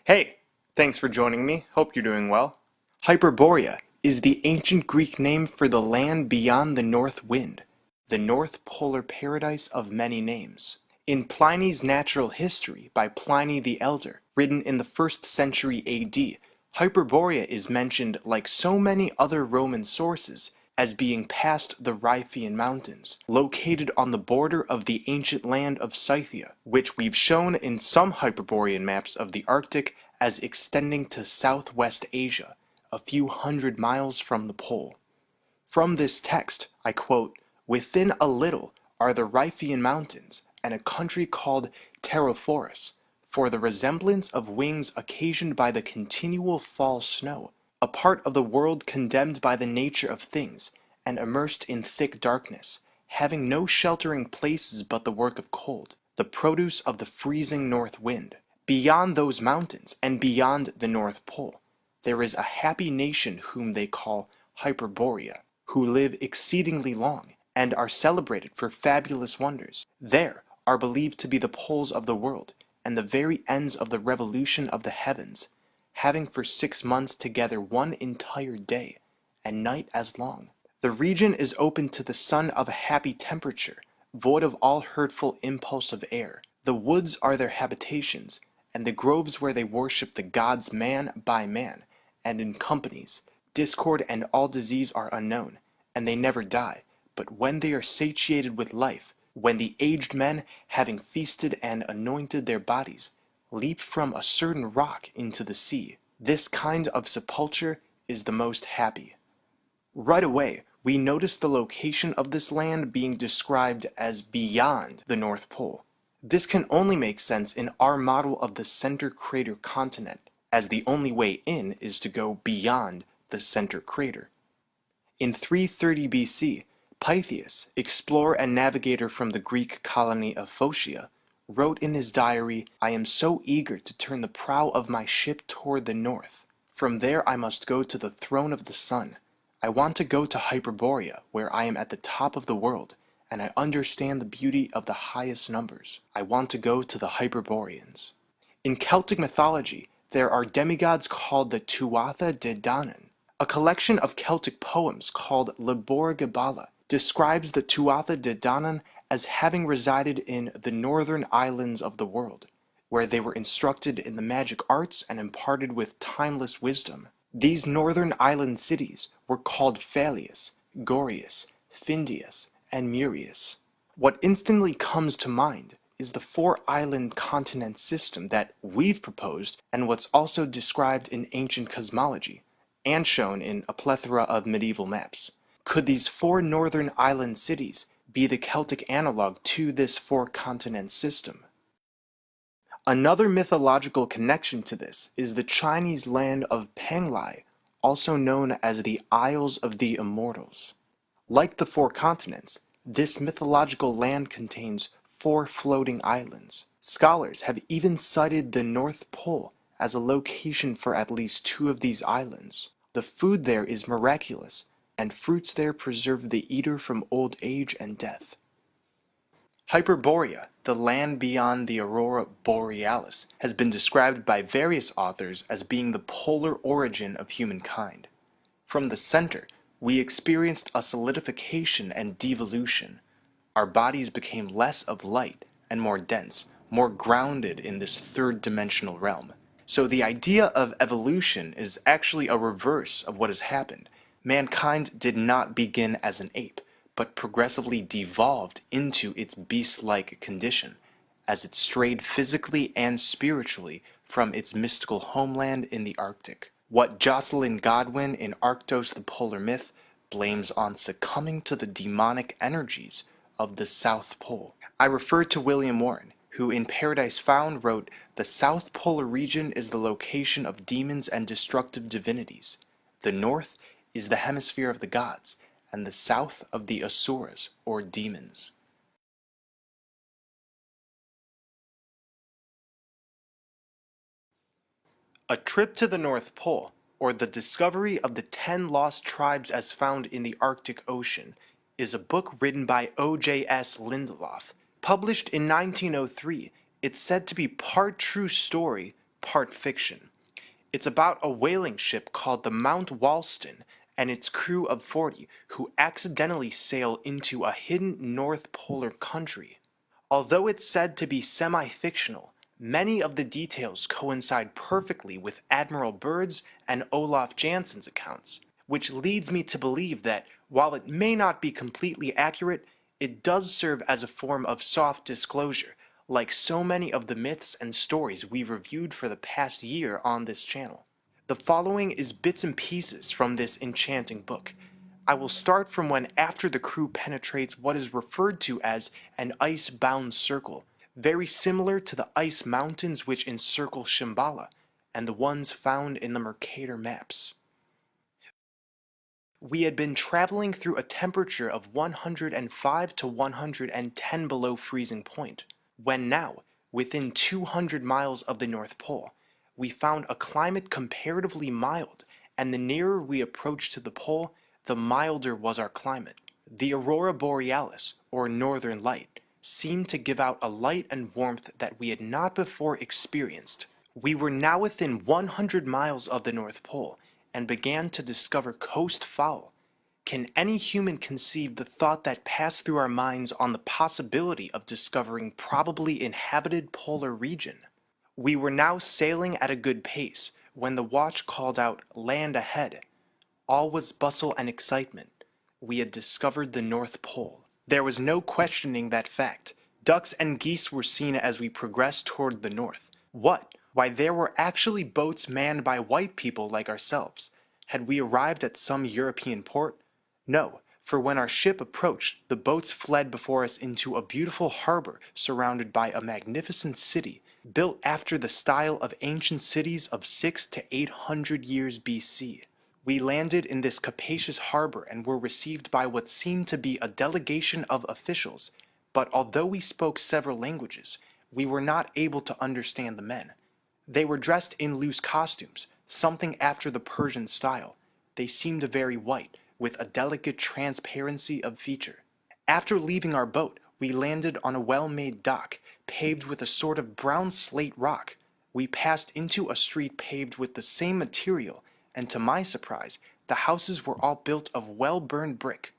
Hey, thanks for joining me. Hope you're doing well. Hyperborea is the ancient Greek name for the land beyond the north wind, the North Polar paradise of many names. In Pliny's Natural History by Pliny the Elder, written in the 1st century AD, Hyperborea is mentioned, like so many other Roman sources, as being past the Riphean Mountains, located on the border of the ancient land of Scythia, which we've shown in some Hyperborean maps of the Arctic as extending to southwest Asia, a few hundred miles from the pole. From this text, I quote, "Within a little are the Riphean Mountains, and a country called Pterophorus, for the resemblance of wings occasioned by the continual fall snow, a part of the world condemned by the nature of things, and immersed in thick darkness, having no sheltering places but the work of cold, the produce of the freezing north wind. Beyond those mountains, and beyond the North Pole, there is a happy nation whom they call Hyperborea, who live exceedingly long, and are celebrated for fabulous wonders. There are believed to be the poles of the world, and the very ends of the revolution of the heavens, having for 6 months together one entire day, and night as long. The region is open to the sun of a happy temperature, void of all hurtful impulse of air. The woods are their habitations, and the groves where they worship the gods man by man, and in companies. Discord and all disease are unknown, and they never die, but when they are satiated with life, when the aged men, having feasted and anointed their bodies, leap from a certain rock into the sea, this kind of sepulture is the most happy." Right away, we notice the location of this land being described as beyond the North Pole. This can only make sense in our model of the center crater continent, as the only way in is to go beyond the center crater. In 330 BC, Pytheas, explorer and navigator from the Greek colony of Phocia, wrote in his diary, "I am so eager to turn the prow of my ship toward the north. From there I must go to the throne of the sun. I want to go to Hyperborea, where I am at the top of the world, and I understand the beauty of the highest numbers. I want to go to the Hyperboreans." In Celtic mythology, there are demigods called the Tuatha De Danann. A collection of Celtic poems called Laborgabala describes the Tuatha De Danann as having resided in the northern islands of the world, where they were instructed in the magic arts and imparted with timeless wisdom. These northern island cities were called Phaleus, Gorius, Findius, and Murius. What instantly comes to mind is the 4-island continent system that we've proposed, and what's also described in ancient cosmology, and shown in a plethora of medieval maps. Could these 4 northern island cities be the Celtic analog to this 4-continent system? Another mythological connection to this is the Chinese land of Penglai, also known as the Isles of the Immortals. Like the 4 continents, this mythological land contains 4 floating islands. Scholars have even cited the North Pole as a location for at least 2 of these islands. The food there is miraculous, and fruits there preserve the eater from old age and death. Hyperborea, the land beyond the aurora borealis, has been described by various authors as being the polar origin of humankind. From the center, we experienced a solidification and devolution. Our bodies became less of light and more dense, more grounded in this third-dimensional realm. So the idea of evolution is actually a reverse of what has happened. Mankind did not begin as an ape, but progressively devolved into its beast-like condition, as it strayed physically and spiritually from its mystical homeland in the Arctic. What Jocelyn Godwin in Arctos the Polar Myth blames on succumbing to the demonic energies of the South Pole. I refer to William Warren, who in Paradise Found wrote, "The South Polar region is the location of demons and destructive divinities. The north is the hemisphere of the gods, and the south of the asuras, or demons." A Trip to the North Pole, or the Discovery of the 10 Lost Tribes as Found in the Arctic Ocean, is a book written by O.J.S. Lindelof. Published in 1903, it's said to be part true story, part fiction. It's about a whaling ship called the Mount Wollaston and its crew of 40 who accidentally sail into a hidden North Polar country. Although it's said to be semi-fictional, many of the details coincide perfectly with Admiral Byrd's and Olaf Janssen's accounts, which leads me to believe that, while it may not be completely accurate, it does serve as a form of soft disclosure, like so many of the myths and stories we've reviewed for the past year on this channel. The following is bits and pieces from this enchanting book. I will start from when after the crew penetrates what is referred to as an ice-bound circle, very similar to the ice mountains which encircle Shambhala, and the ones found in the Mercator maps. We had been traveling through a temperature of 105 to 110 below freezing point, when now, within 200 miles of the North Pole, we found a climate comparatively mild, and the nearer we approached to the pole, the milder was our climate. The aurora borealis, or northern light, seemed to give out a light and warmth that we had not before experienced. We were now within 100 miles of the North Pole, and began to discover coast foul. Can any human conceive the thought that passed through our minds on the possibility of discovering probably inhabited polar region? We were now sailing at a good pace, when the watch called out, "Land ahead." All was bustle and excitement. We had discovered the North Pole. There was no questioning that fact. Ducks and geese were seen as we progressed toward the north. What? Why, there were actually boats manned by white people like ourselves. Had we arrived at some European port? No, for when our ship approached, the boats fled before us into a beautiful harbor surrounded by a magnificent city, built after the style of ancient cities of 600 to 800 years BC. We landed in this capacious harbor and were received by what seemed to be a delegation of officials, but although we spoke several languages, we were not able to understand the men. They were dressed in loose costumes, something after the Persian style. They seemed very white, with a delicate transparency of feature. After leaving our boat, we landed on a well-made dock, paved with a sort of brown slate rock. We passed into a street paved with the same material, and to my surprise, the houses were all built of well-burned brick.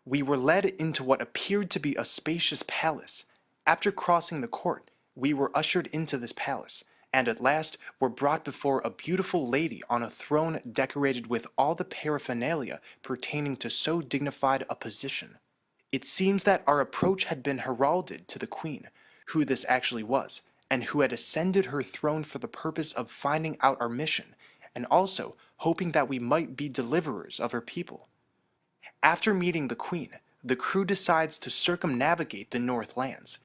We were led into what appeared to be a spacious palace. After crossing the court, we were ushered into this palace, and at last were brought before a beautiful lady on a throne decorated with all the paraphernalia pertaining to so dignified a position. It seems that our approach had been heralded to the queen, who this actually was, and who had ascended her throne for the purpose of finding out our mission, and also hoping that we might be deliverers of her people. After meeting the queen, the crew decides to circumnavigate the North Lands.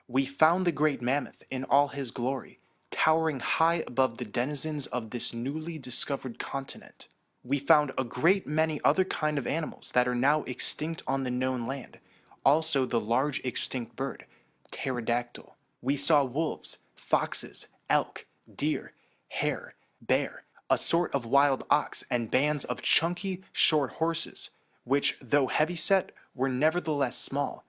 We found the great mammoth in all his glory, towering high above the denizens of this newly discovered continent. We found a great many other kind of animals that are now extinct on the known land, also the large extinct bird, pterodactyl. We saw wolves, foxes, elk, deer, hare, bear, a sort of wild ox, and bands of chunky, short horses, which, though heavy-set, were nevertheless small.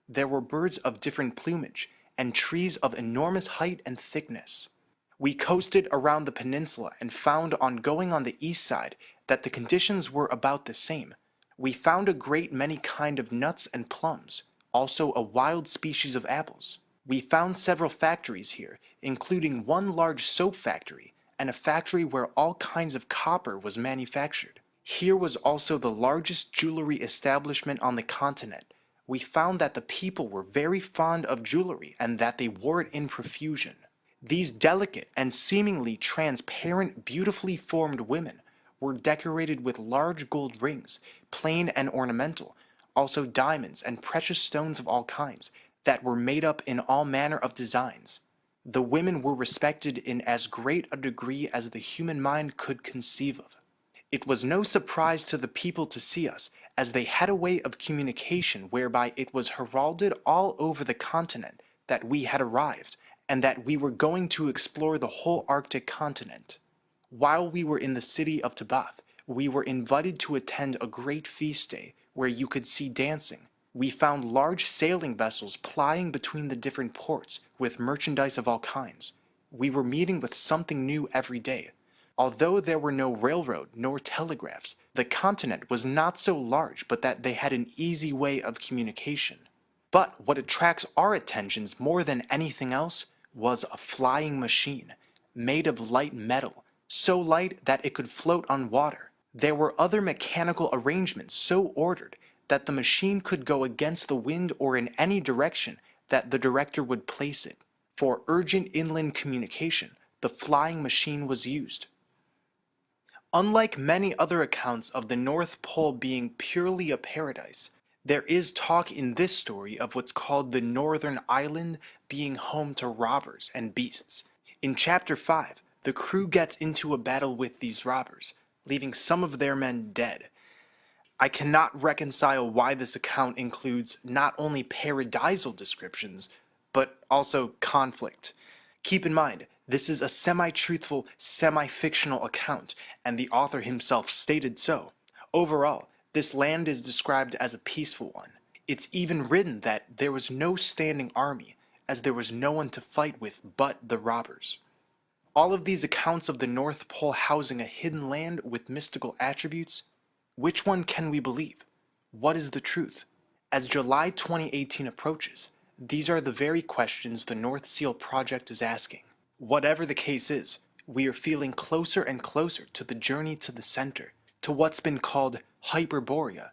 There were birds of different plumage, and trees of enormous height and thickness. We coasted around the peninsula and found on going on the east side that the conditions were about the same. We found a great many kind of nuts and plums, also a wild species of apples. We found several factories here, including one large soap factory, and a factory where all kinds of copper was manufactured. Here was also the largest jewelry establishment on the continent. We found that the people were very fond of jewelry and that they wore it in profusion. These delicate and seemingly transparent, beautifully formed women were decorated with large gold rings, plain and ornamental, also diamonds and precious stones of all kinds, that were made up in all manner of designs. The women were respected in as great a degree as the human mind could conceive of. It was no surprise to the people to see us, as they had a way of communication whereby it was heralded all over the continent that we had arrived, and that we were going to explore the whole Arctic continent. While we were in the city of Tabath, we were invited to attend a great feast day where you could see dancing. We found large sailing vessels plying between the different ports with merchandise of all kinds. we were meeting with something new every day. Although there were no railroad nor telegraphs, the continent was not so large but that they had an easy way of communication. But what attracts our attentions more than anything else was a flying machine, made of light metal, so light that it could float on water. There were other mechanical arrangements so ordered that the machine could go against the wind or in any direction that the director would place it. For urgent inland communication, the flying machine was used. Unlike many other accounts of the North Pole being purely a paradise, there is talk in this story of what's called the Northern Island being home to robbers and beasts. In Chapter 5, the crew gets into a battle with these robbers, leaving some of their men dead. I cannot reconcile why this account includes not only paradisal descriptions, but also conflict. Keep in mind, this is a semi-truthful, semi-fictional account, and the author himself stated so. Overall, this land is described as a peaceful one. It's even written that there was no standing army, as there was no one to fight with but the robbers. All of these accounts of the North Pole housing a hidden land with mystical attributes, which one can we believe? What is the truth? As July 2018 approaches, these are the very questions the North Seal Project is asking. Whatever the case is, we are feeling closer and closer to the journey to the center, to what's been called Hyperborea.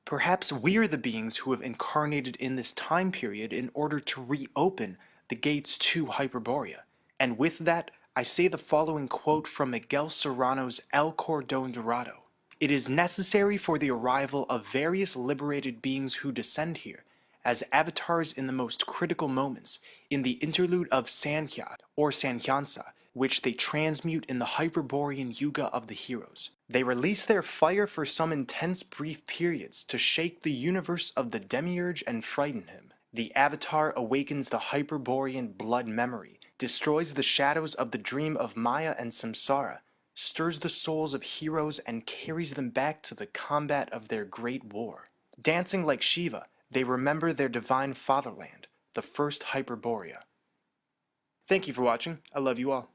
Perhaps we are the beings who have incarnated in this time period in order to reopen the gates to Hyperborea. And with that, I say the following quote from Miguel Serrano's El Cordón Dorado. It is necessary for the arrival of various liberated beings who descend here, as avatars in the most critical moments, in the interlude of Sankhya or Sankhyansa, which they transmute in the Hyperborean Yuga of the heroes. They release their fire for some intense brief periods to shake the universe of the demiurge and frighten him. The avatar awakens the Hyperborean blood memory, destroys the shadows of the dream of Maya and Samsara, stirs the souls of heroes and carries them back to the combat of their great war. Dancing like Shiva, they remember their divine fatherland, the first Hyperborea. Thank you for watching. I love you all.